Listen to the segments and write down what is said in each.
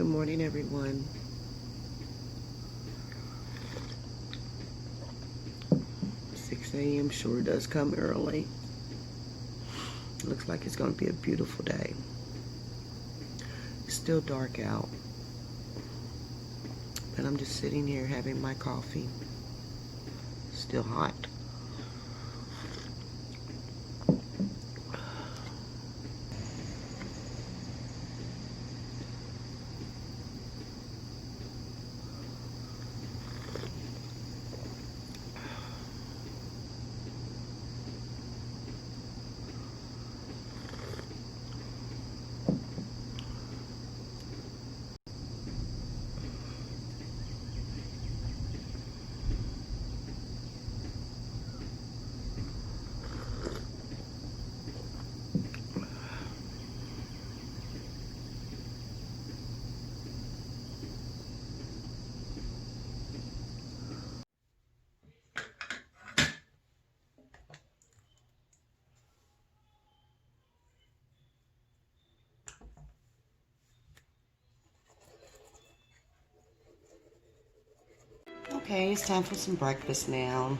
Good morning, everyone. 6 a.m. sure does come early. Looks like it's going to be a beautiful day. It's still dark out, but I'm just sitting here having my coffee. Still hot. Okay, it's time for some breakfast now.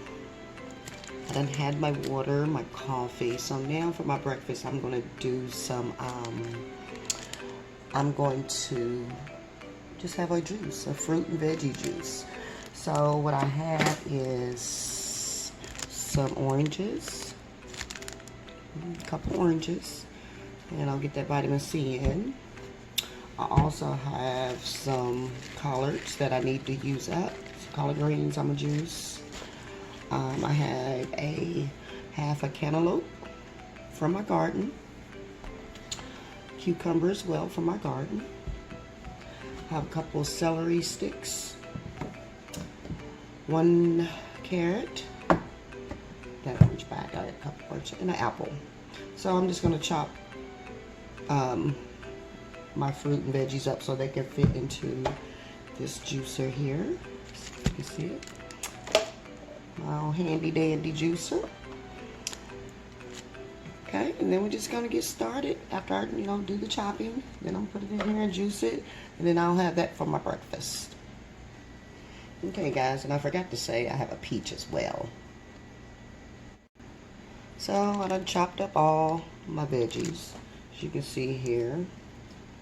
I done had my water, my coffee. So now for my breakfast, I'm going to do some, I'm going to just have a juice, a fruit and veggie juice. So what I have is some oranges, a couple oranges, and I'll get that vitamin C in. I also have some collards that I need to use up. Collard greens I'm gonna juice. I have half a cantaloupe from my garden. Cucumber as well from my garden. I have a couple of celery sticks. 1 carrot. That orange back, I had a couple orange, and an apple. So I'm just gonna chop my fruit and veggies up so they can fit into this juicer here. You can see it. My old handy dandy juicer. Okay, and then we're just gonna get started after I, do the chopping. Then I'm gonna put it in here and juice it, and then I'll have that for my breakfast. Okay, guys, and I forgot to say I have a peach as well. So I done chopped up all my veggies. As you can see here,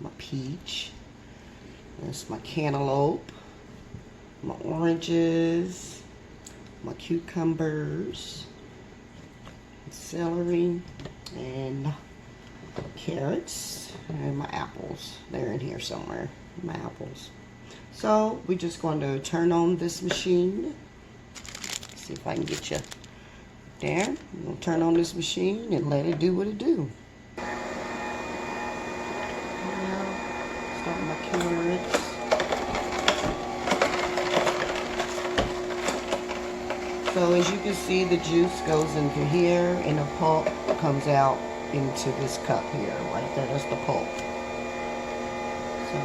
my peach. That's my cantaloupe. My oranges, my cucumbers, celery, and carrots, and my apples. They're in here somewhere, my apples. So we're just going to turn on this machine. See if I can get you there. I'm going to turn on this machine and let it do what it do. Now, start my carrots. So as you can see, the juice goes into here and the pulp comes out into this cup here. Right there, that's the pulp. So,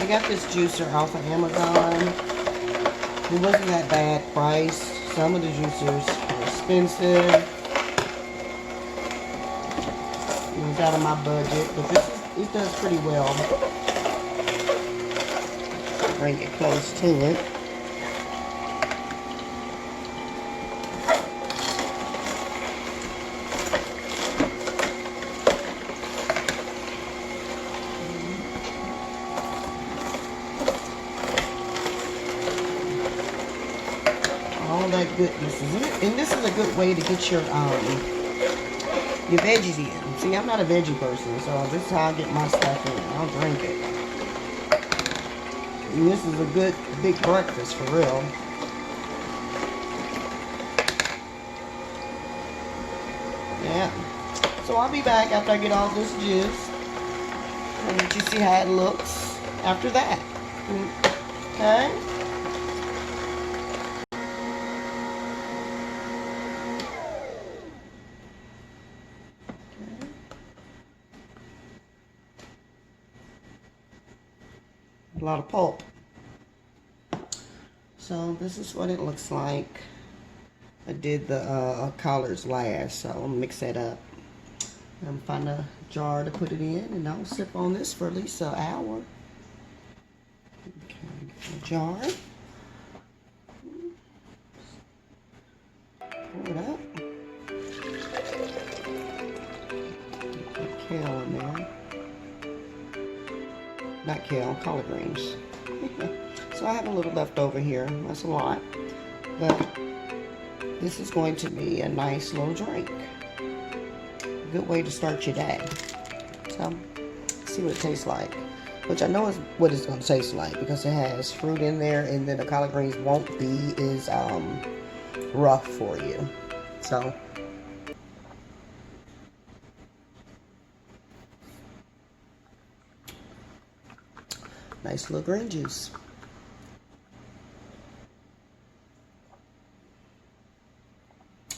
I got this juicer off of Amazon. It wasn't that bad price. Some of the juicers were expensive. It was out of my budget, but it does pretty well. Bring it close to it. All that goodness is in it. And this is a good way to get your veggies in. See, I'm not a veggie person, so this is how I get my stuff in. I'll drink it. And this is a good big breakfast for real. Yeah. So I'll be back after I get all this juice. And let you see how it looks after that. Okay? A lot of pulp. So this is what it looks like. I did the collards last, so I'm gonna mix that up. I'm find a jar to put it in, and I'll sip on this for at least an hour. Okay, a jar. Pour it up. Put kale in there. Not kale, collard greens. So I have a little left over here. That's a lot, but this is going to be a nice little drink. Good way to start your day. So, see what it tastes like. Which I know is what it's going to taste like because it has fruit in there, and then the collard greens won't be as rough for you. So, nice little green juice.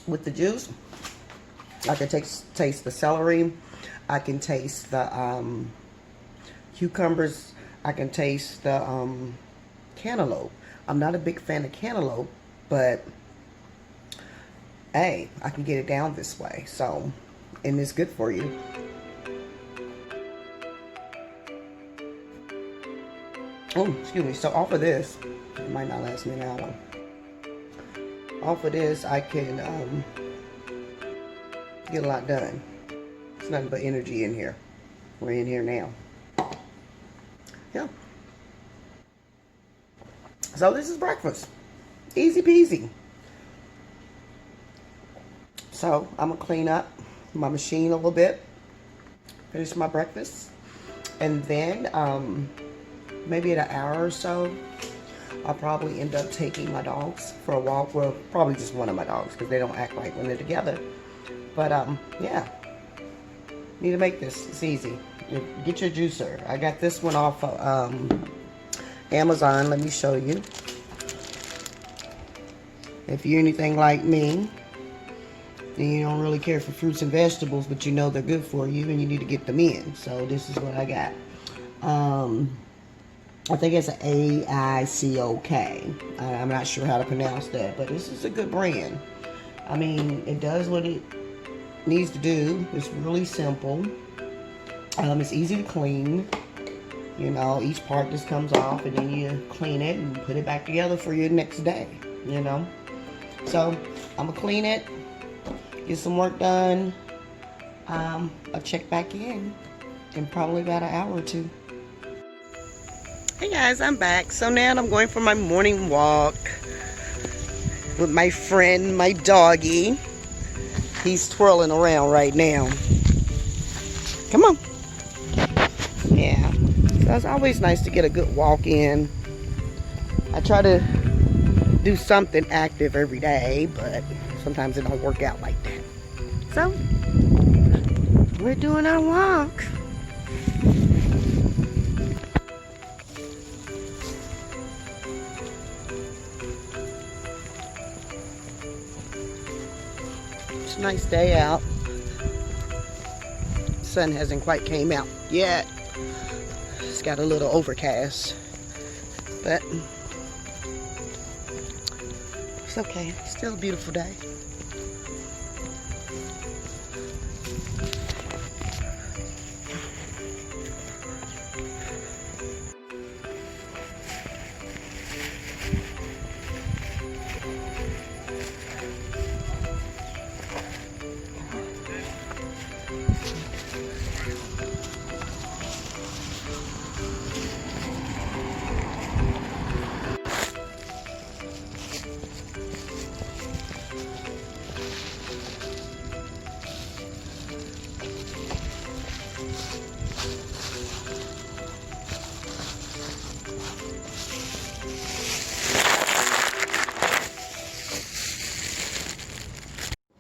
With the juice, I can taste the celery. I can taste the cucumbers. I can taste the cantaloupe. I'm not a big fan of cantaloupe, but hey, I can get it down this way. So, and it's good for you. Oh, excuse me. So off of this, it might not last me an hour. Off of this, I can get a lot done. It's nothing but energy in here. We're in here now. Yeah. So this is breakfast. Easy peasy. So I'm gonna clean up my machine a little bit, finish my breakfast, and then maybe in an hour or so, I'll probably end up taking my dogs for a walk. Well, probably just one of my dogs because they don't act right when they're together. But yeah, need to make this. It's easy. Get your juicer. I got this one off of Amazon. Let me show you. If you're anything like me, then you don't really care for fruits and vegetables, but you know they're good for you and you need to get them in. So this is what I got. I think it's an A-I-C-O-K. I'm not sure how to pronounce that, but this is a good brand. I mean, it does what it needs to do. It's really simple. It's easy to clean. You know, each part just comes off, and then you clean it and put it back together for your next day, you know. So, I'm going to clean it, get some work done. I'll check back in probably about an hour or two. Hey guys, I'm back. So now I'm going for my morning walk with my friend, my doggy. He's twirling around right now. Come on. Yeah. So it's always nice to get a good walk in. I try to do something active every day, but sometimes it don't work out like that. So, we're doing our walk. It's a nice day out. The sun hasn't quite came out yet. It's got a little overcast, but it's okay. Still a beautiful day.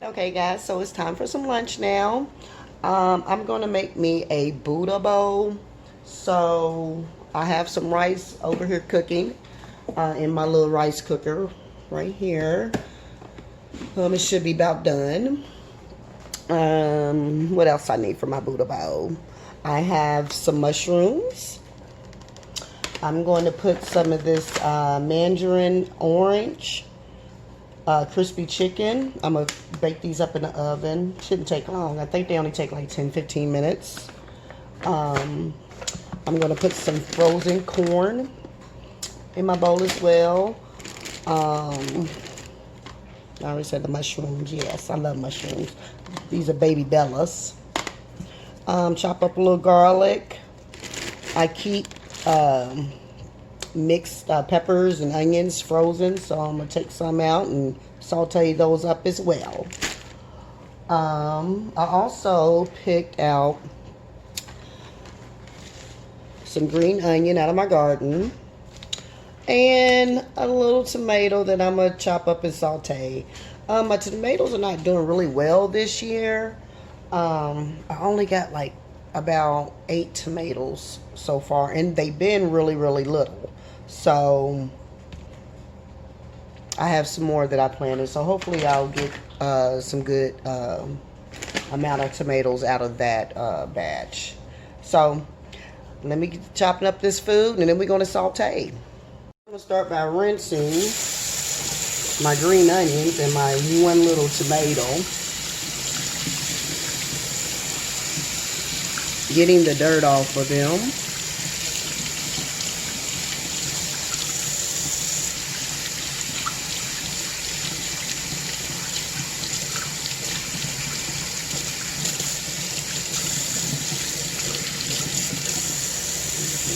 Okay guys, so it's time for some lunch now. I'm gonna make me a Buddha bowl. So I have some rice over here cooking in my little rice cooker right here. It should be about done. What else I need for my Buddha bowl? I have some mushrooms. I'm going to put some of this mandarin orange crispy chicken. I'm going to bake these up in the oven. Shouldn't take long. I think they only take like 10-15 minutes. I'm going to put some frozen corn in my bowl as well. I already said the mushrooms. Yes, I love mushrooms. These are baby bellas. Chop up a little garlic. I keep mixed peppers and onions frozen, so I'm going to take some out and saute those up as well. I also picked out some green onion out of my garden and a little tomato that I'm going to chop up and saute. My tomatoes are not doing really well this year. I only got like about 8 tomatoes so far, and they've been really little. So I have some more that I planted, so hopefully I'll get some good amount of tomatoes out of that batch. So let me get chopping up this food, and then we're going to saute. I'm going to start by rinsing my green onions and my one little tomato, getting the dirt off of them.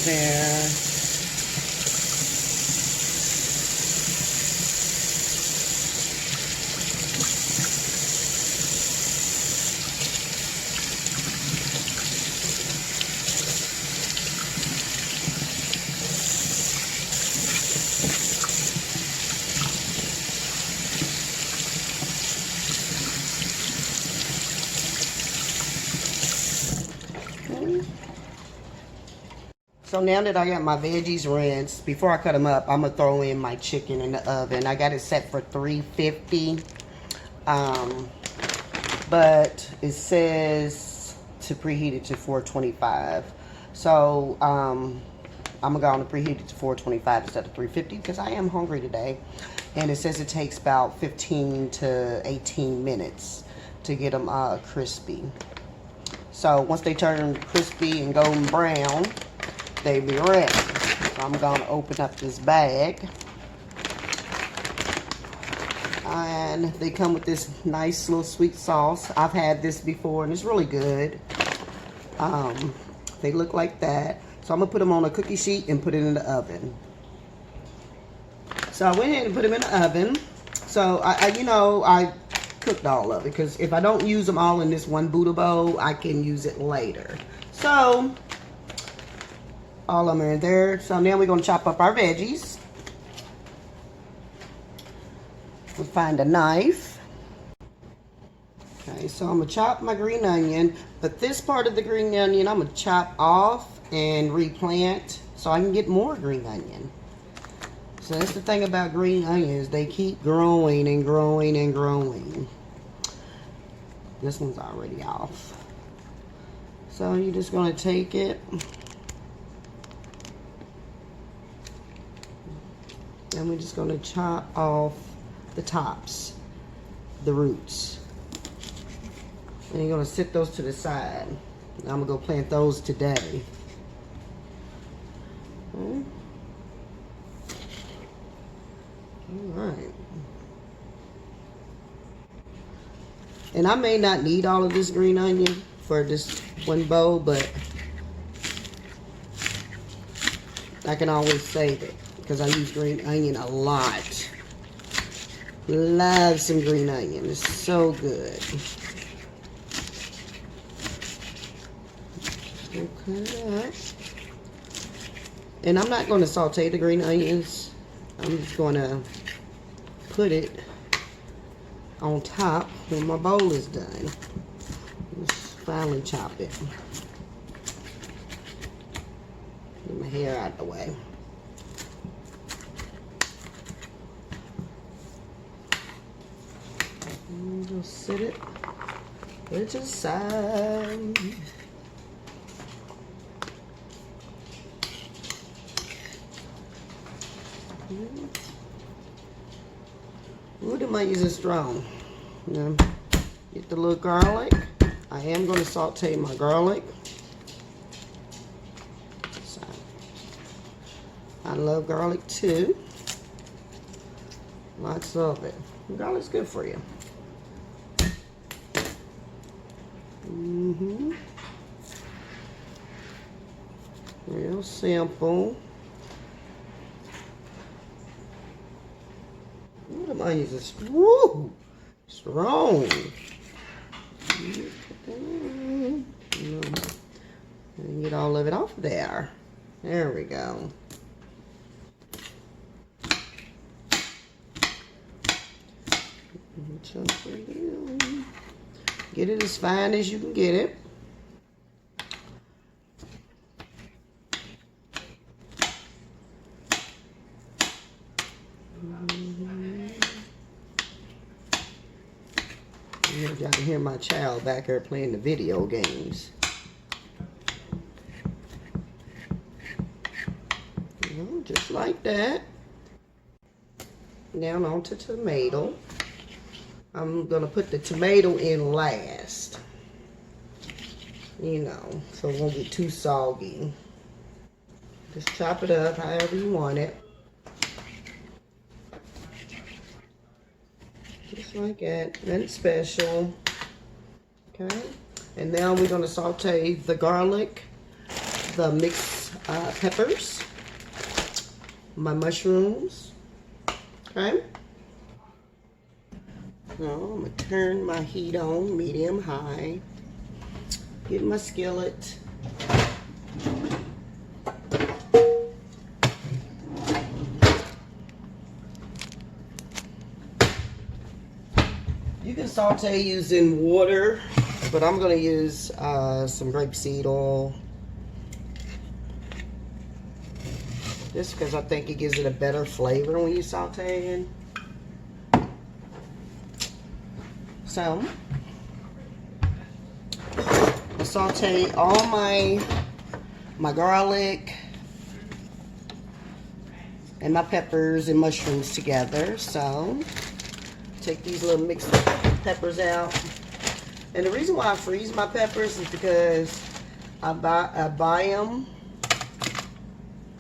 There. So now that I got my veggies rinsed, before I cut them up, I'm going to throw in my chicken in the oven. I got it set for 350. But it says to preheat it to 425. So I'm going to go on and preheat it to 425 instead of 350 because I am hungry today. And it says it takes about 15 to 18 minutes to get them crispy. So once they turn crispy and golden brown, they be ready. So I'm going to open up this bag. And they come with this nice little sweet sauce. I've had this before and it's really good. They look like that. So I'm going to put them on a cookie sheet and put it in the oven. So I went ahead and put them in the oven. So I cooked all of it because if I don't use them all in this one Buddha bowl, I can use it later. So all of them are in there. So now we're going to chop up our veggies. We'll find a knife. Okay, so I'm going to chop my green onion. But this part of the green onion, I'm going to chop off and replant so I can get more green onion. So that's the thing about green onions. They keep growing and growing and growing. This one's already off. So you're just going to take it. And we're just going to chop off the tops, the roots. And you're going to sit those to the side. I'm going to go plant those today. Okay. Alright. And I may not need all of this green onion for this one bowl, but I can always save it because I use green onion a lot. Love some green onion. It's so good. Okay. And I'm not going to saute the green onions. I'm just going to put it on top when my bowl is done. Just finally chop it. Get my hair out of the way. And just sit it, put it to the side. Ooh, them onions are strong. Now, get the little garlic. I am going to saute my garlic. So, I love garlic too. Lots of it. Garlic's good for you. Real simple. Ooh, them onions are strong. And get all of it off there. There we go. Get it as fine as you can get it. Y'all can hear my child back here playing the video games. Just like that. Now onto tomato. I'm gonna put the tomato in last. You know, so it won't get too soggy. Just chop it up however you want it. Just like that. Nothing special. Okay. And now we're gonna saute the garlic, the mixed peppers, my mushrooms. Okay. Now I'm gonna turn my heat on medium high. Get my skillet. You can saute using water, but I'm gonna use some grapeseed oil. Just because I think it gives it a better flavor when you saute it. So, I saute all my garlic and my peppers and mushrooms together. So, take these little mixed peppers out. And the reason why I freeze my peppers is because I buy them.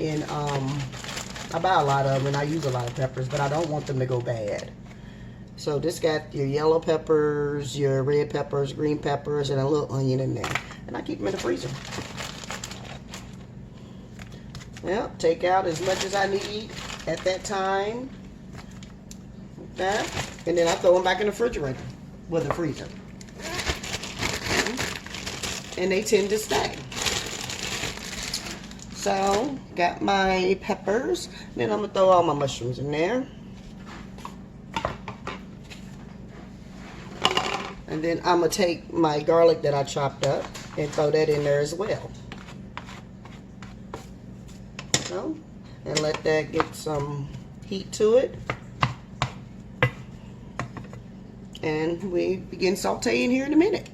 And I buy a lot of them and I use a lot of peppers, but I don't want them to go bad. So this got your yellow peppers, your red peppers, green peppers, and a little onion in there. And I keep them in the freezer. Well, take out as much as I need at that time. Like that. And then I throw them back in the refrigerator. Well, the freezer. And they tend to stay. So, got my peppers. Then I'm going to throw all my mushrooms in there. And then I'm going to take my garlic that I chopped up and throw that in there as well. So, and let that get some heat to it. And we begin sauteing here in a minute.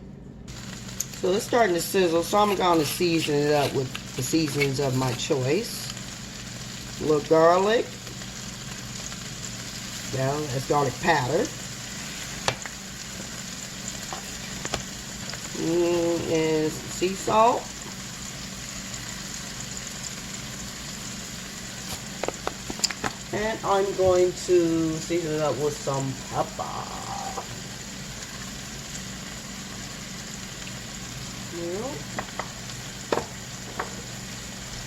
So it's starting to sizzle, so I'm going to season it up with the seasonings of my choice. A little garlic. Well, that's garlic powder. And some sea salt. And I'm going to season it up with some pepper.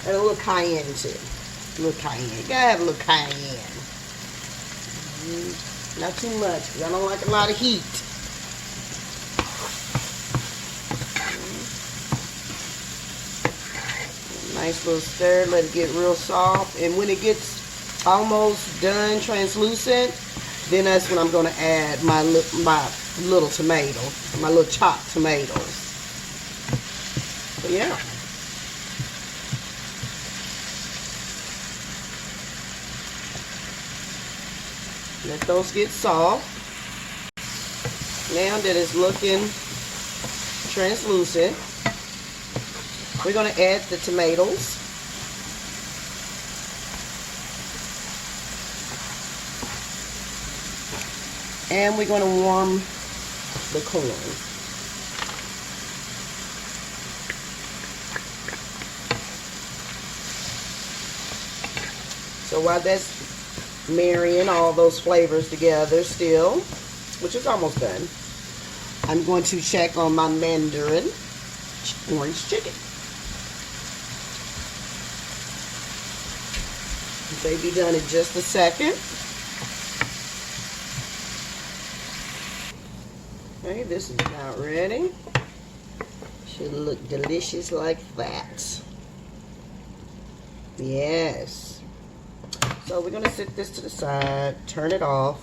And a little cayenne too. A little cayenne. You gotta have a little cayenne. Not too much, because I don't like a lot of heat. Nice little stir. Let it get real soft. And when it gets almost done, translucent, then that's when I'm going to add my little tomato, my little chopped tomatoes. So yeah. Let those get soft. Now that it's looking translucent, we're going to add the tomatoes. And we're going to warm the corn. So while that's marrying all those flavors together still, which is almost done, I'm going to check on my Mandarin orange chicken. They'll be done in just a second. Okay, this is about ready. Should look delicious like that. Yes. So we're going to set this to the side, turn it off,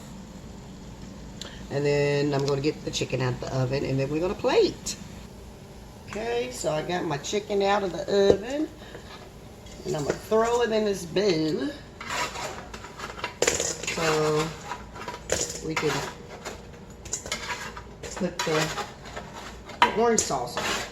and then I'm going to get the chicken out of the oven, and then we're going to plate. Okay, so I got my chicken out of the oven, and I'm going to throw it in this bowl so we can put the orange sauce on it.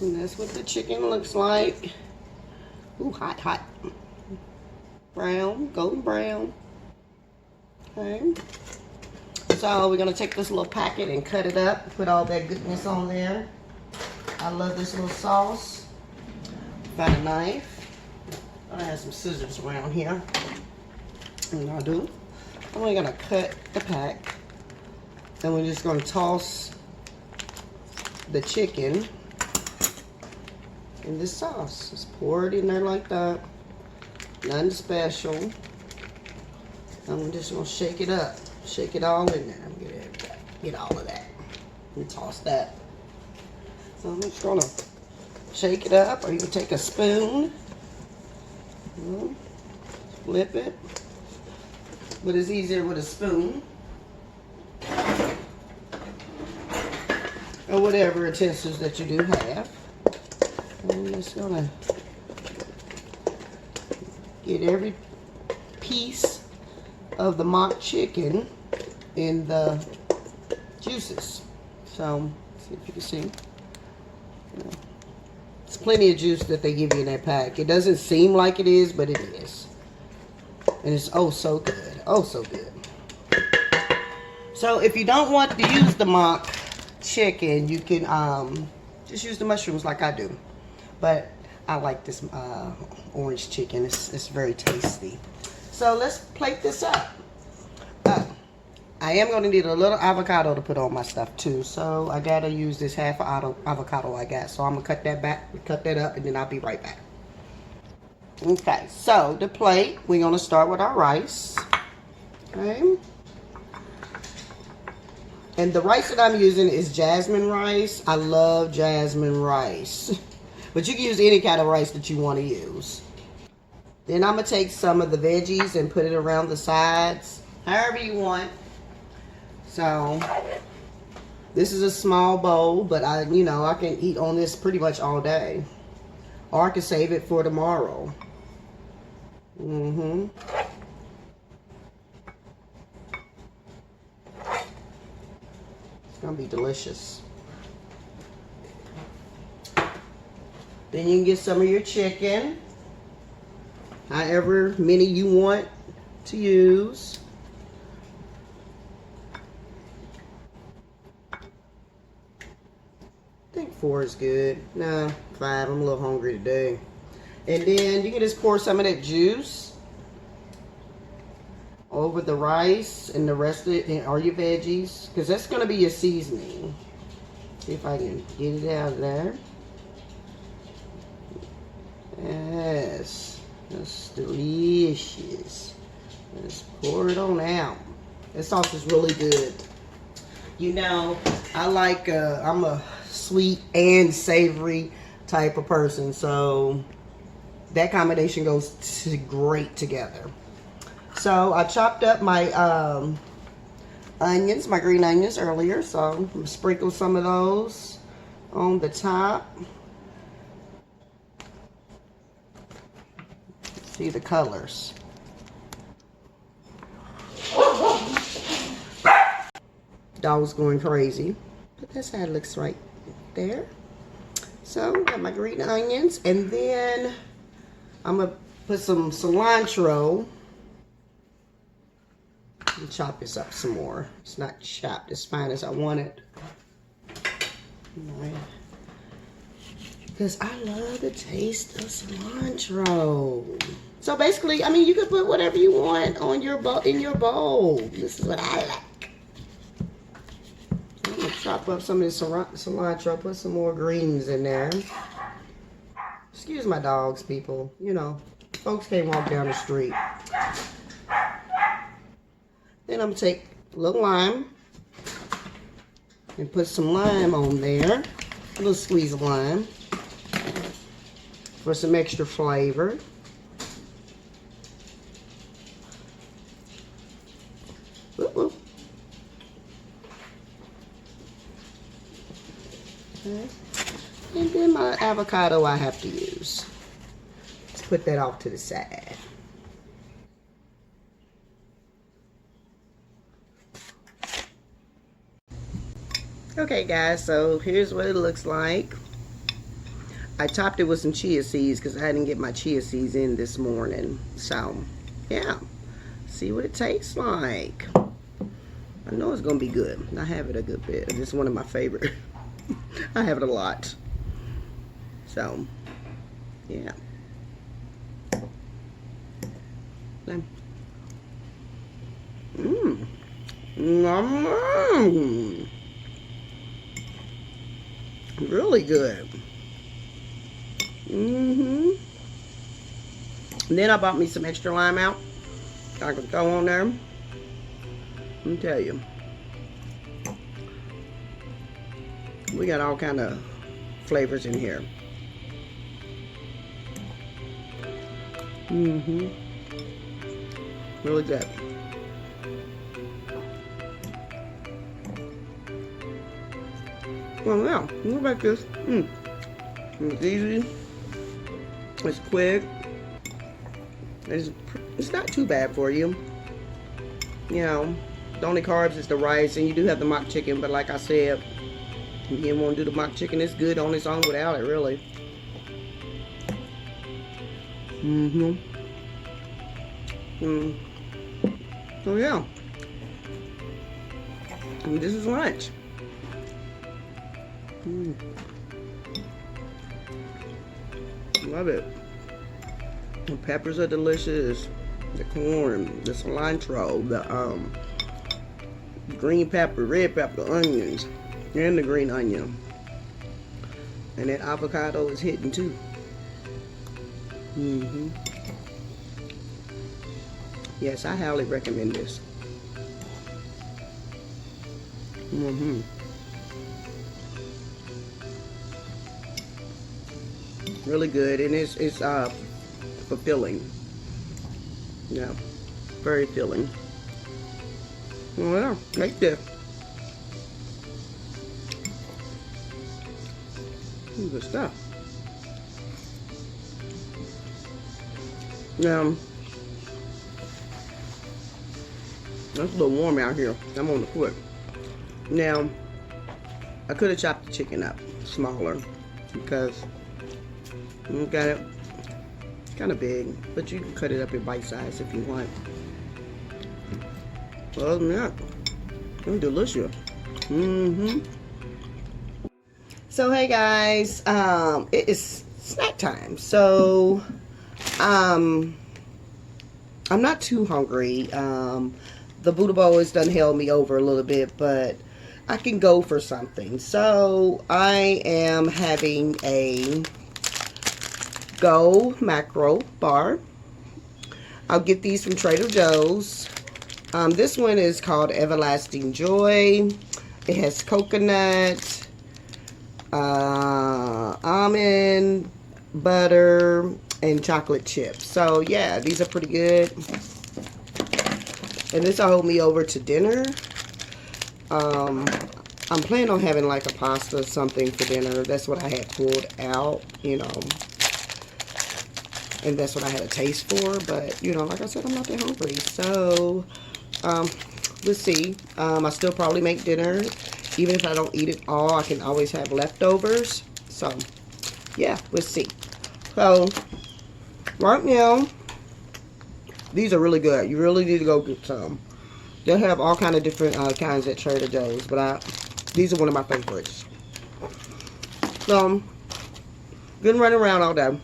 And that's what the chicken looks like. Ooh, hot, hot. Brown, golden brown. Okay. So we're going to take this little packet and cut it up. Put all that goodness on there. I love this little sauce. Find a knife. I have some scissors around here. And I'll do. I'm only going to cut the pack. Then we're just going to toss the chicken in this sauce. Just pour it in there like that. Nothing special. I'm just gonna shake it up. Shake it all in there. Get all of that. And toss that. So I'm just gonna shake it up, or you can take a spoon. Flip it. But it's easier with a spoon. Or whatever utensils that you do have. I'm just gonna get every piece of the mock chicken in the juices. So, see if you can see. It's plenty of juice that they give you in that pack. It doesn't seem like it is, but it is. And it's oh so good. Oh so good. So if you don't want to use the mock chicken, you can just use the mushrooms like I do. But I like this orange chicken. It's very tasty. So let's plate this up. I am going to need a little avocado to put on my stuff too. So I got to use this half avocado I got. So I'm going to cut that up, and then I'll be right back. Okay, so the plate, we're going to start with our rice. Okay. And the rice that I'm using is jasmine rice. I love jasmine rice. But you can use any kind of rice that you want to use. Then I'm going to take some of the veggies and put it around the sides, however you want. So, this is a small bowl, but I can eat on this pretty much all day. Or I can save it for tomorrow. It's going to be delicious. Then you can get some of your chicken, however many you want to use. I think 4 is good. No, 5. I'm a little hungry today. And then you can just pour some of that juice over the rice and the rest of it, and all your veggies, because that's going to be your seasoning. See if I can get it out of there. Yes, that's delicious. Let's pour it on out. This sauce is really good. You know, I'm a sweet and savory type of person, so that combination goes great together. So I chopped up my onions, my green onions earlier, so I'm gonna sprinkle some of those on the top. See the colors. Dog's going crazy. But that's how it looks right there. So, got my green onions. And then I'm going to put some cilantro. And chop this up some more. It's not chopped as fine as I want it. Right. Because I love the taste of cilantro. So basically, I mean, you can put whatever you want on your bowl, in your bowl. This is what I like. I'm going to chop up some of this cilantro, put some more greens in there. Excuse my dogs, people. You know, folks can't walk down the street. Then I'm going to take a little lime and put some lime on there. A little squeeze of lime for some extra flavor. Ooh. Okay. And then my avocado I have to use. Let's put that off to the side. Okay guys, so here's what it looks like. I topped it with some chia seeds because I didn't get my chia seeds in this morning. So, yeah. See what it tastes like. I know it's going to be good. I have it a good bit. This is one of my favorite. I have it a lot. So, yeah. Mmm. Mmm. Really good. And then I bought me some extra lime out. I can throw on there. Let me tell you. We got all kind of flavors in here. Really good. Well, yeah, look like this. It's easy. It's quick. It's not too bad for you. You know, the only carbs is the rice, and you do have the mock chicken, but like I said, if you didn't want to do the mock chicken, it's good on its own without it, really. So yeah. And this is lunch. Love it. The peppers are delicious. The corn, the cilantro, the green pepper, red pepper, onions, and the green onion. And that avocado is hitting too. Yes, I highly recommend this. Really good, and it's fulfilling. Yeah, very filling. Well, like this. Good stuff. Now, it's a little warm out here. I'm on the foot. Now, I could have chopped the chicken up smaller because you got it kind of big, but you can cut it up in bite size if you want. Other than that, it's delicious. So hey guys, it is snack time. So I'm not too hungry. The Buddha bowl has done held me over a little bit, but I can go for something. So I am having a Go macro bar. I'll get these from Trader Joe's. This one is called Everlasting Joy. It has coconut, almond, butter, and chocolate chips. So yeah, these are pretty good. And this will hold me over to dinner. I'm planning on having like a pasta or something for dinner. That's what I had pulled out, you know. And that's what I had a taste for. But, you know, like I said, I'm not that hungry. So, we'll see. I still probably make dinner. Even if I don't eat it all, I can always have leftovers. So, yeah, we'll see. So, right now, these are really good. You really need to go get some. They have all kind of different kinds at Trader Joe's, but these are one of my favorites. So, been running around all day.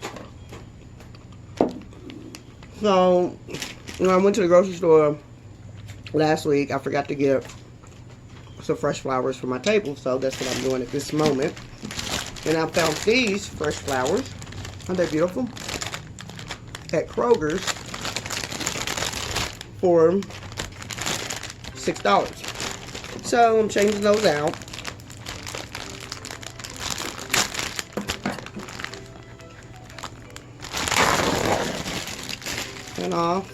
So, when I went to the grocery store last week, I forgot to get some fresh flowers for my table, so that's what I'm doing at this moment. And I found these fresh flowers. Aren't they beautiful? At Kroger's for $6. So I'm changing those out. And off.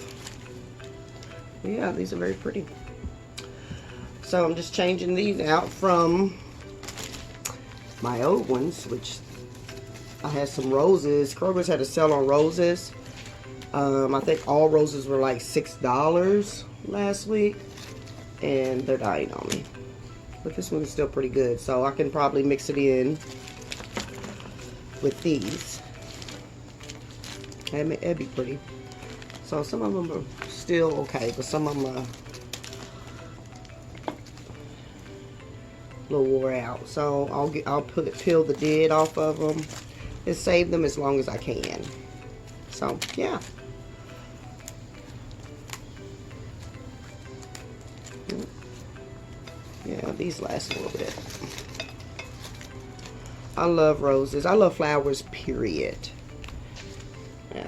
Yeah, these are very pretty. So I'm just changing these out from my old ones, which I had some roses. Kroger's had a sale on roses. I think all roses were like $6 last week, and they're dying on me. But this one is still pretty good, so I can probably mix it in with these. It'd be pretty. So some of them are still okay, but some of them are a little wore out. So I'll peel the dead off of them and save them as long as I can. So yeah. Yeah, these last a little bit. I love roses. I love flowers, period. Yeah.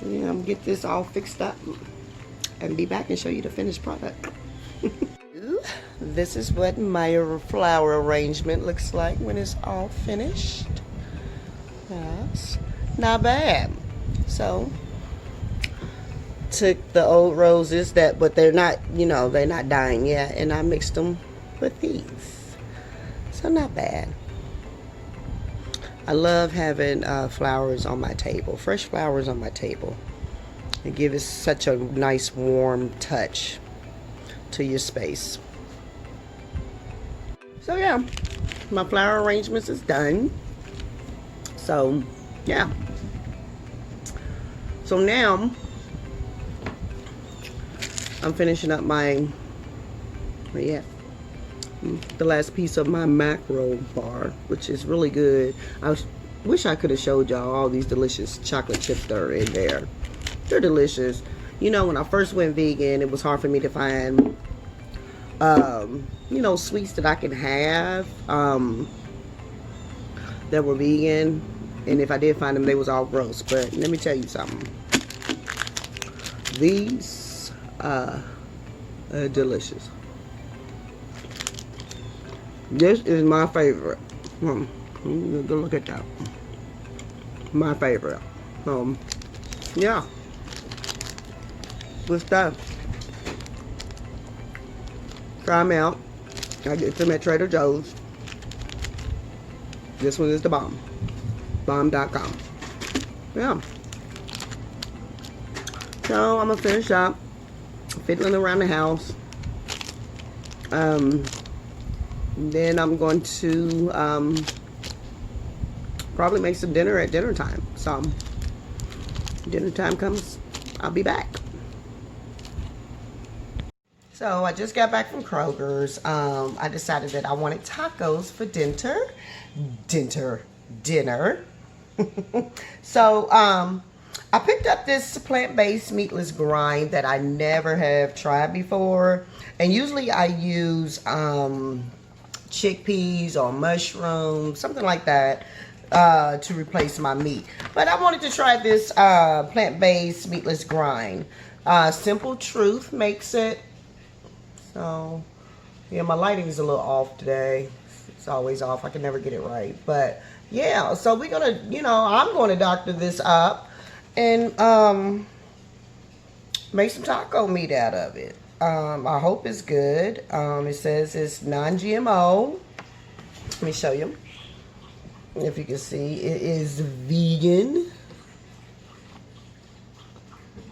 Yeah, I'm gonna get this all fixed up and be back and show you the finished product. This is what my flower arrangement looks like when it's all finished. Yes, not bad. So, took the old roses but they're not, they're not dying yet, and I mixed them with these. So not bad. I love having flowers on my table, fresh flowers on my table. It gives such a nice warm touch to your space. So yeah, my flower arrangements is done. So yeah. So now I'm finishing up the last piece of my macro bar, which is really good. I wish I could have showed y'all all these delicious chocolate chips that are in there. They're delicious. When I first went vegan, it was hard for me to find sweets that I can have that were vegan, and if I did find them, they was all gross. But let me tell you something, these are delicious. This is my favorite. Go look at that. My favorite. Yeah, good stuff. Try them out. I get them at Trader Joe's. This one is the bomb. Bomb.com. Yeah. So I'm gonna finish up fiddling around the house. Then I'm going to probably make some dinner at dinner time. So dinner time comes, I'll be back. So I just got back from Kroger's. I decided that I wanted tacos for dinner. So I picked up this plant-based meatless grind that I never have tried before. And usually I use chickpeas or mushrooms, something like that, to replace my meat. But I wanted to try this plant-based meatless grind. Simple Truth makes it. So, yeah, my lighting is a little off today. It's always off. I can never get it right. But, yeah, so we're going to, I'm going to doctor this up and make some taco meat out of it. I hope it's good. It says it's non-GMO. Let me show you. If you can see, it is vegan.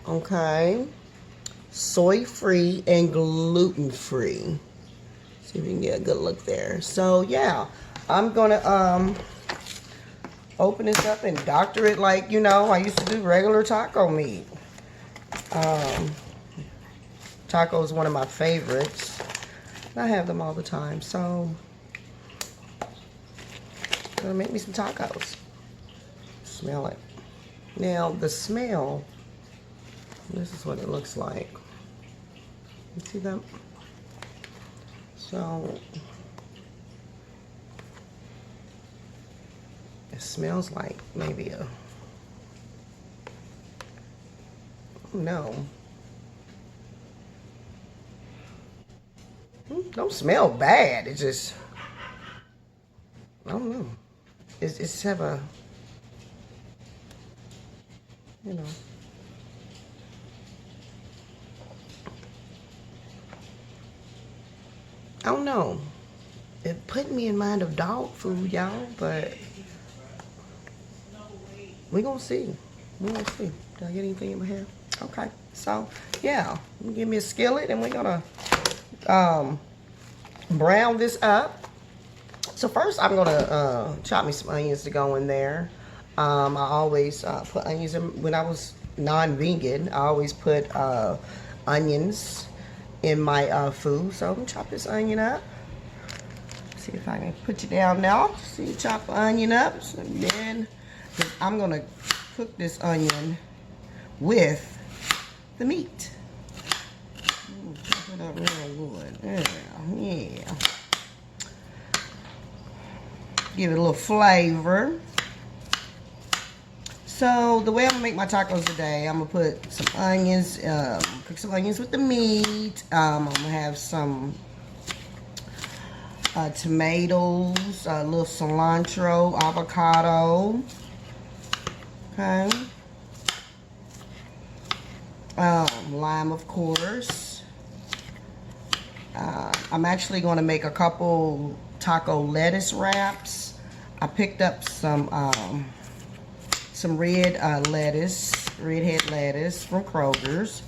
Okay. soy-free and gluten-free. See if we can get a good look there. So yeah, I'm gonna open this up and doctor it like, you know, I used to do regular taco meat. Taco is one of my favorites. I have them all the time, so I'm gonna make me some tacos. Smell it. Now the smell, this is what it looks like. You see that? So it smells like maybe a, no. Don't smell bad. It just, I don't know. It's have a, you know. I don't know. It put me in mind of dog food, y'all, but we gonna see. We gonna see. Did I get anything in my hair? Okay. So yeah, give me a skillet and we're gonna brown this up. So first I'm gonna chop me some onions to go in there. I always put onions in. When I was non-vegan, I always put onions in my food. So I'm gonna chop this onion up. See if I can put you down now. See, chop the onion up. So then I'm gonna cook this onion with the meat. Chop it up real good. Yeah. Give it a little flavor. So the way I'm gonna make my tacos today, I'm gonna put some onions, cook some onions with the meat. I'm gonna have some tomatoes, a little cilantro, avocado. Okay. Lime, of course. I'm actually gonna make a couple taco lettuce wraps. I picked up some red head lettuce from Kroger's,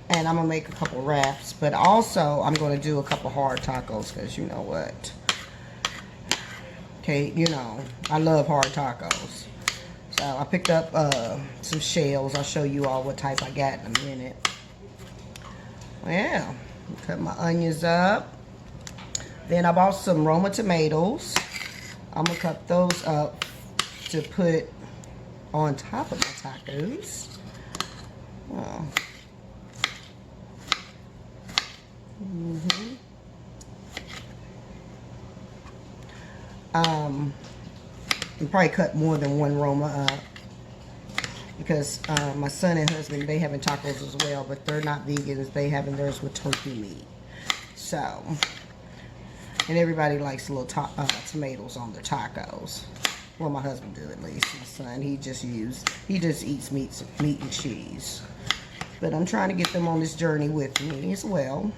and I'm gonna make a couple wraps. But also, I'm gonna do a couple hard tacos because you know what? Okay, you know I love hard tacos. So I picked up some shells. I'll show you all what type I got in a minute. Yeah, cut my onions up. Then I bought some Roma tomatoes. I'm gonna cut those up to put on top of my tacos. Oh. You probably cut more than one Roma up because my son and husband, they having tacos as well, but they're not vegans. They having theirs with turkey meat. So, and everybody likes little tomatoes on their tacos. Well, my husband do at least. My son, he just eats meat and cheese. But I'm trying to get them on this journey with me as well.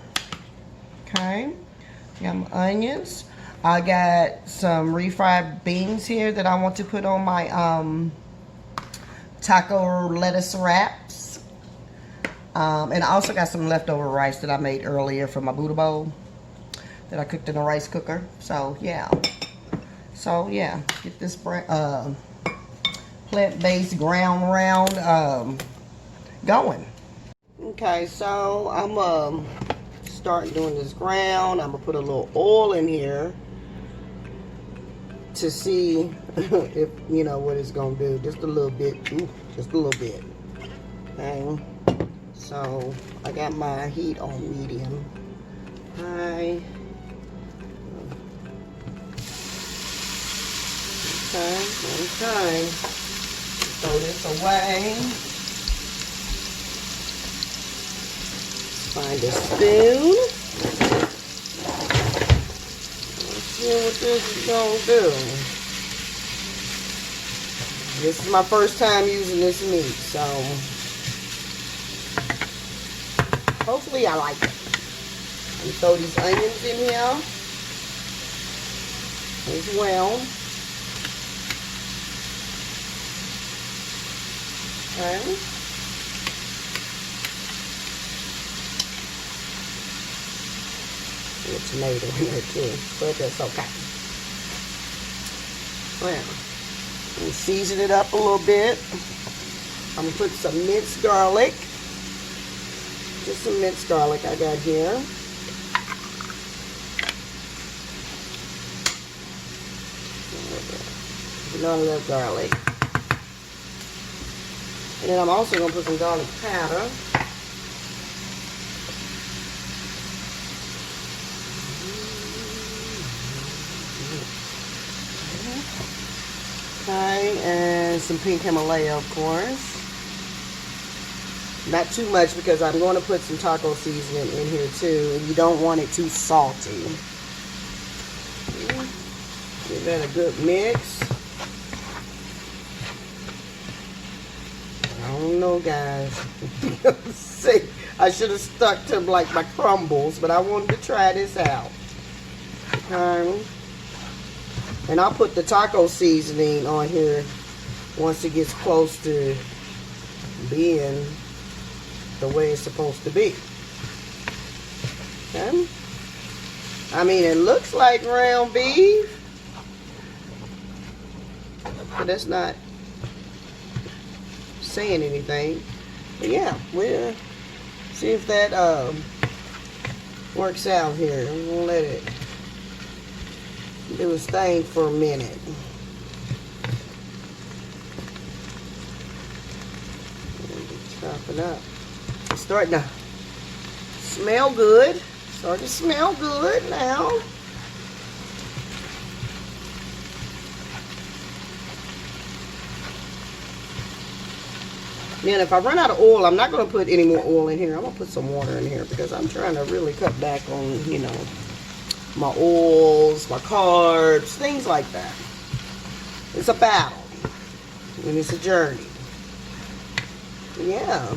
Okay, got my onions. I got some refried beans here that I want to put on my taco lettuce wraps. And I also got some leftover rice that I made earlier from my Buddha bowl that I cooked in a rice cooker. So yeah. Get this plant-based ground round going. Okay, so I'm start doing this ground. I'm gonna put a little oil in here to see if you know what it's gonna do. Just a little bit. Ooh, just a little bit. Okay. So I got my heat on medium. High. Okay. Throw this away. Find a spoon. Let's see what this is gonna do. This is my first time using this meat, so hopefully I like it. And throw these onions in here as well. Okay. And a tomato in there too, but that's okay. Well, we'll season it up a little bit. I'm gonna put some minced garlic. Just some minced garlic I got here. You know I love garlic. And then I'm also gonna put some garlic powder. Okay, and some pink Himalaya, of course. Not too much because I'm going to put some taco seasoning in here too, and you don't want it too salty. Give that a good mix. I don't know, guys. See, I should have stuck to like my crumbles, but I wanted to try this out. Okay. And I'll put the taco seasoning on here once it gets close to being the way it's supposed to be. Okay. I mean, it looks like ground beef, but that's not saying anything. But yeah, we'll see if that works out here. I'm gonna let it do its thing for a minute. Chop it up. It's starting to smell good. Starting to smell good now. Then if I run out of oil, I'm not going to put any more oil in here. I'm going to put some water in here because I'm trying to really cut back on, you know, my oils, my carbs, things like that. It's a battle. And it's a journey. Yeah.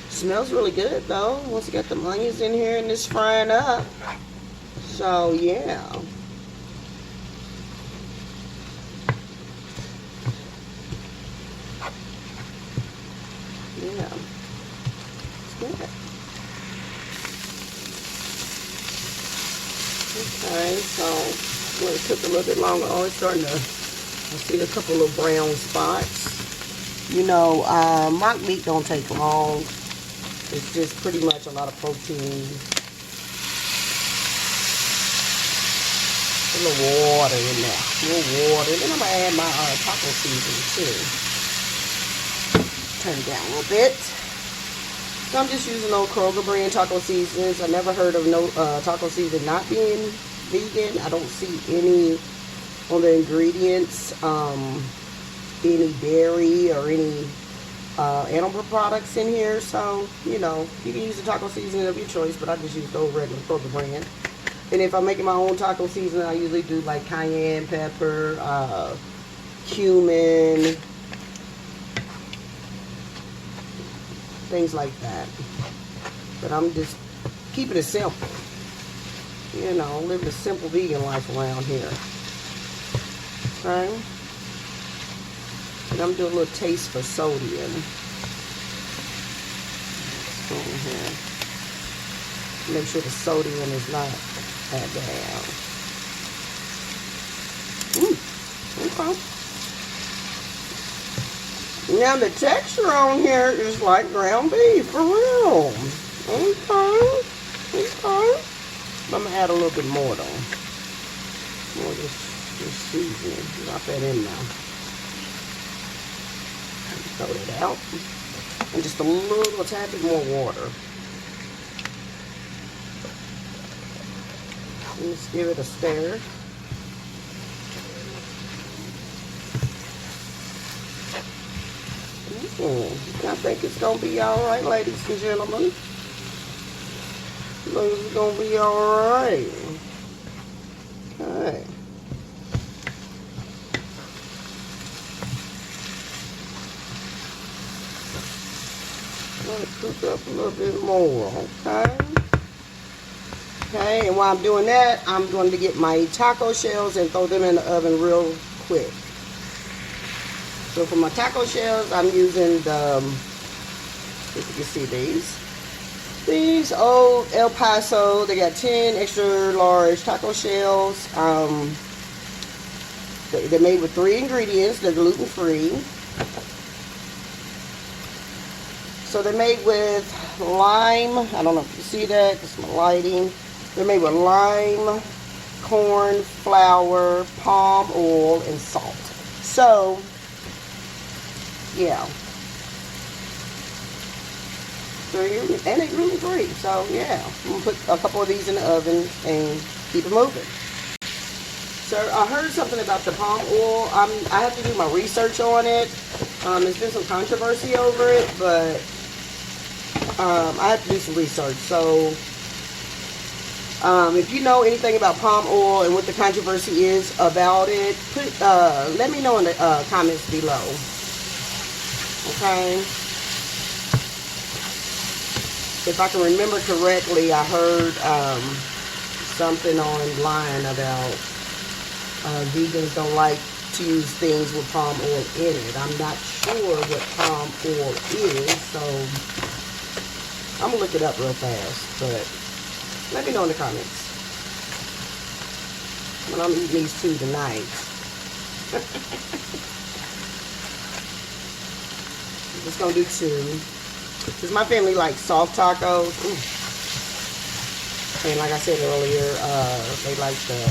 Smells really good though. Once you got the onions in here and it's frying up. So yeah. Yeah. It's good. Okay, so I'm going to cook a little bit longer. Oh, it's starting to, I see a couple of brown spots. You know, mock meat don't take long. It's just pretty much a lot of protein. A little water in there. A little water. And then I'm going to add my taco seasoning too. Turn it down a little bit. So I'm just using old Kroger brand taco seasonings. I never heard of no taco seasoning not being vegan. I don't see any on the ingredients, any dairy or any animal products in here. So, you know, you can use the taco seasoning of your choice, but I just use the old regular Kroger brand. And if I'm making my own taco seasoning, I usually do like cayenne pepper, cumin, things like that. But I'm just keeping it simple. You know, living a simple vegan life around here. Okay? And I'm doing a little taste for sodium. Let's go in here. Make sure the sodium is not that down. Okay. Now the texture on here is like ground beef, for real. Okay. Okay. I'm going to add a little bit more though. More of this seasoning. Drop that in now. Throw it out. And just a little tad bit more water. Let's give it a stir. I think it's going to be alright, ladies and gentlemen. I think it's going to be alright. Okay. Let it cook up a little bit more, okay? Okay, and while I'm doing that, I'm going to get my taco shells and throw them in the oven real quick. So for my taco shells, I'm using the, if you can see these, These old El Paso, they got 10 extra large taco shells. They're made with 3 ingredients. They're gluten free. So they're made with lime. I don't know if you see that. It's my lighting. They're made with lime, corn, flour, palm oil, and salt. So, yeah. And they're gluten free. So, yeah. I'm going to put a couple of these in the oven and keep it moving. So, I heard something about the palm oil. I have to do my research on it. There's been some controversy over it, but I have to do some research. So, if you know anything about palm oil and what the controversy is about it, let me know in the comments below. Okay? If I can remember correctly, I heard something online about vegans don't like to use things with palm oil in it. I'm not sure what palm oil is, so I'm going to look it up real fast, but let me know in the comments. When I'm eating these 2 tonight. I'm just going to do 2. Because my family likes soft tacos. Ooh. And like I said earlier, they like the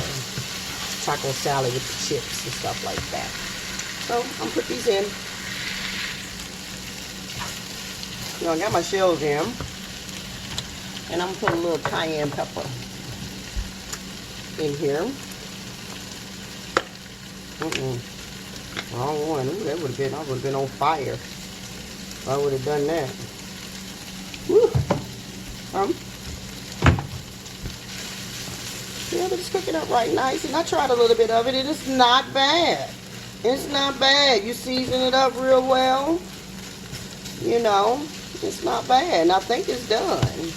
taco salad with the chips and stuff like that. So, I'm going to put these in. You know, I got my shells in. And I'm going to put a little cayenne pepper in here. Wrong one. Ooh, I would have been on fire if I would have done that. Woo. Yeah, but it's cooking up right nice. And I tried a little bit of it, and it's not bad. It's not bad. You season it up real well. You know, it's not bad. And I think it's done.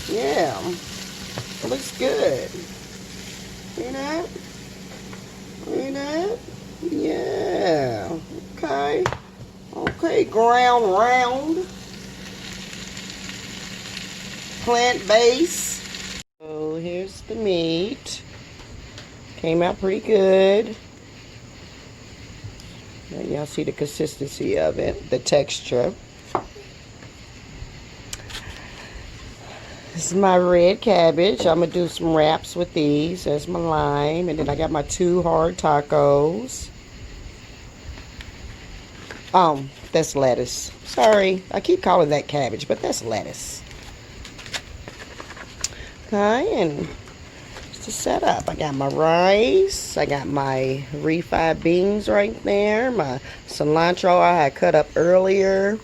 Yeah. It looks good. See that? See that? Yeah. Okay. Okay, ground round. Plant-based. So here's the meat. Came out pretty good. Y'all see the consistency of it, the texture. This is my red cabbage. I'm going to do some wraps with these. There's my lime. And then I got my 2 hard tacos. That's lettuce. Sorry, I keep calling that cabbage, but that's lettuce. Okay, and just to set up, I got my rice. I got my refried beans right there. My cilantro I had cut up earlier.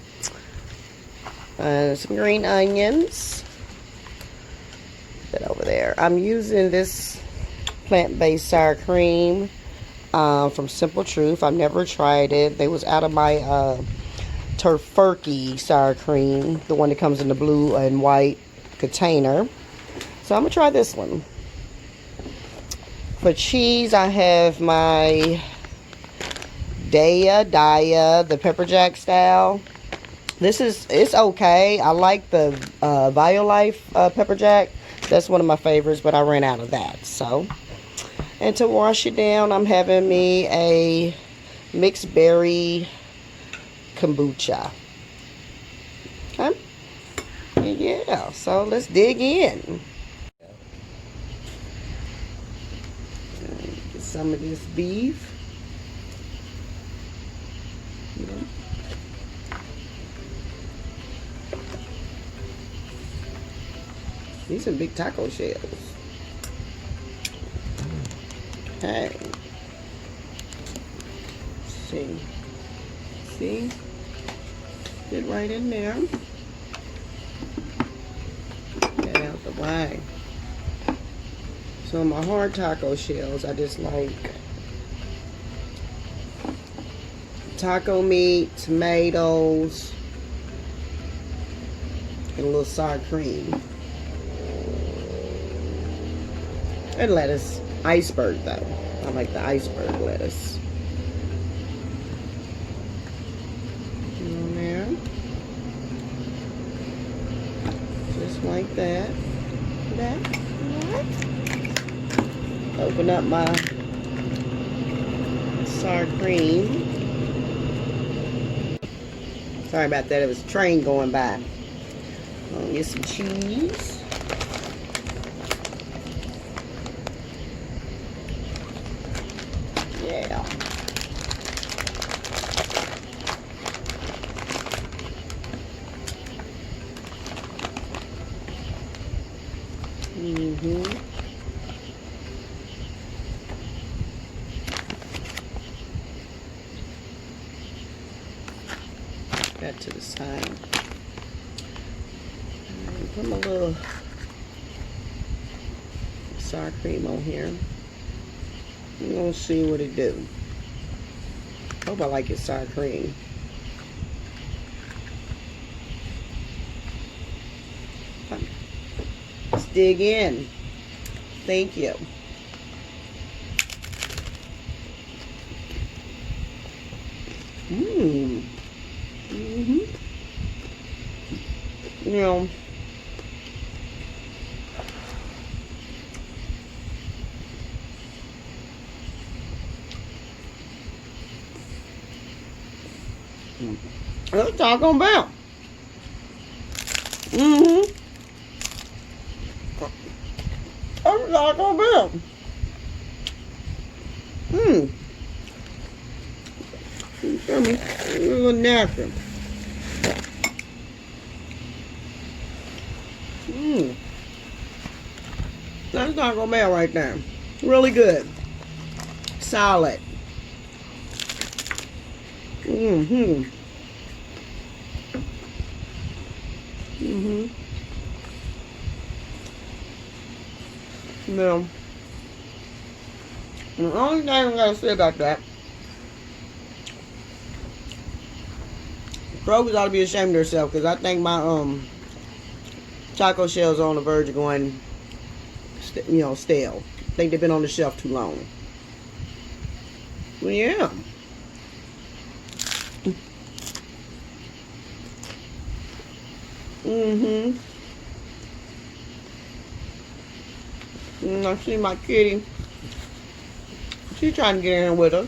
Some green onions. That over there. I'm using this plant-based sour cream from Simple Truth. I've never tried it. They was out of my Tofurkey sour cream, the one that comes in the blue and white container. So I'm gonna try this one. For cheese, I have my Daya, the pepper jack style. It's okay. I like the Violife pepper jack. That's one of my favorites, but I ran out of that. So, and to wash it down, I'm having me a mixed berry kombucha. Okay? And yeah, so let's dig in. Get some of this beef. These are big taco shells. Okay. See? Get right in there. Get out the way. So my hard taco shells, I just like taco meat, tomatoes, and a little sour cream. And lettuce. Iceberg, though. I like the iceberg lettuce. On there. Just Open up my sour cream. Sorry about that. It was a train going by. I'll get some cheese. Yeah. That to the side. Put my little sour cream on here. I'm gonna see what it do. Hope I like it sour cream. Let's dig in. Thank you. You know, that's Taco Bell. That's Taco Bell. Tell me, a little natural. That's Taco Bell right there. Really good. Solid. Now, the only thing I gotta say about that, Kroger's ought to be ashamed of themselves, because I think my taco shells are on the verge of going, stale. I think they've been on the shelf too long. Well, yeah. And I see my kitty. She's trying to get in here with us.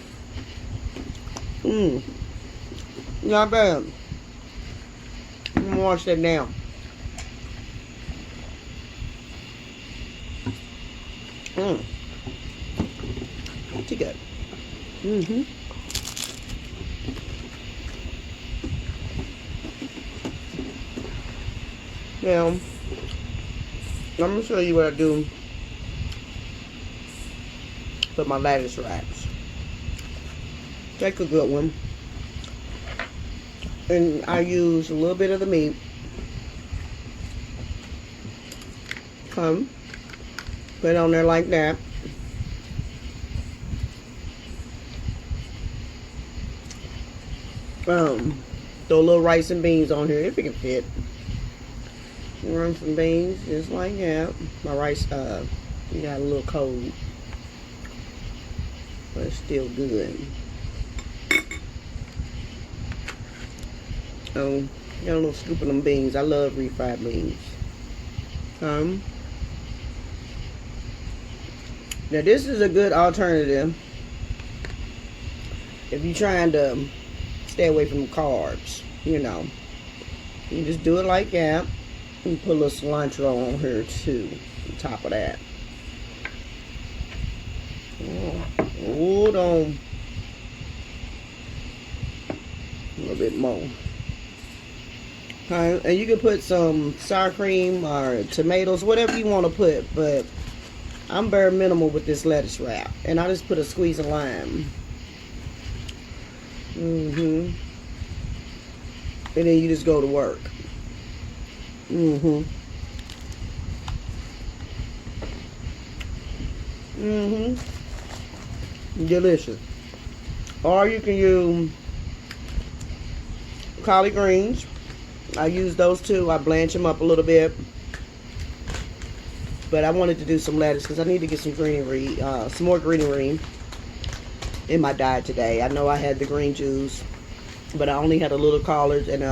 Not bad. I'm gonna wash that down. Pretty good. Now, I'm gonna show you what I do with my lettuce wraps. Take a good one, and I use a little bit of the meat. Put it on there like that. Throw a little rice and beans on here if it can fit. Run some beans just like that. My rice got a little cold, but it's still good. Got a little scoop of them beans. I love refried beans. Now this is a good alternative if you're trying to stay away from carbs. You just do it like that. And put a little cilantro on here too, on top of that. Hold on. A little bit more. Okay, and you can put some sour cream or tomatoes, whatever you want to put, but I'm bare minimal with this lettuce wrap. And I just put a squeeze of lime. And then you just go to work. Delicious. Or you can use collard greens. I use those too. I blanch them up a little bit. But I wanted to do some lettuce because I need to get some greenery, some more greenery in my diet today. I know I had the green juice, but I only had a little collards and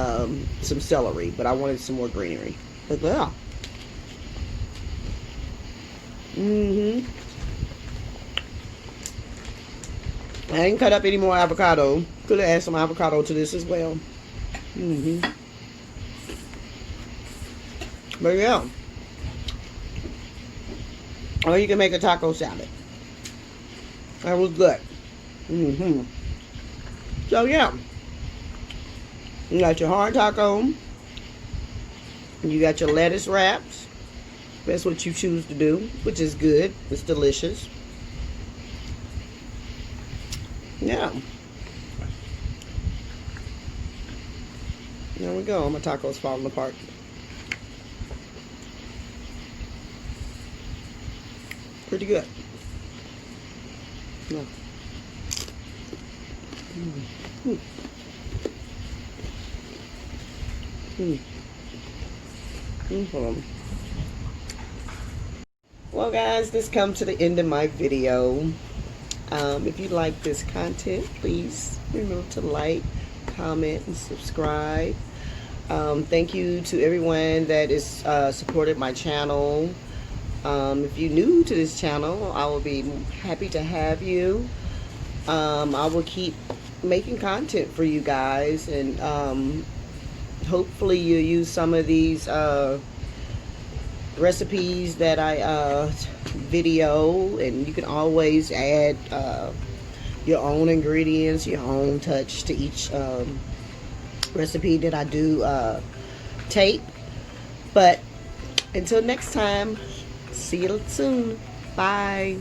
some celery, but I wanted some more greenery. But yeah. I didn't cut up any more avocado. Could have added some avocado to this as well. But yeah. Or you can make a taco salad. That was good. So yeah. You got your hard taco. You got your lettuce wraps. That's what you choose to do, which is good. It's delicious. Yeah. There we go. My taco's falling apart. Pretty good. Yeah. Well guys, this comes to the end of my video. If you like this content, please remember to like, comment, and subscribe. Thank you to everyone that is supported my channel. If you're new to this channel, I will be happy to have you. I will keep making content for you guys, and hopefully you use some of these recipes that I video, and you can always add your own ingredients, your own touch to each recipe that I do tape. But until next time, see you soon. Bye.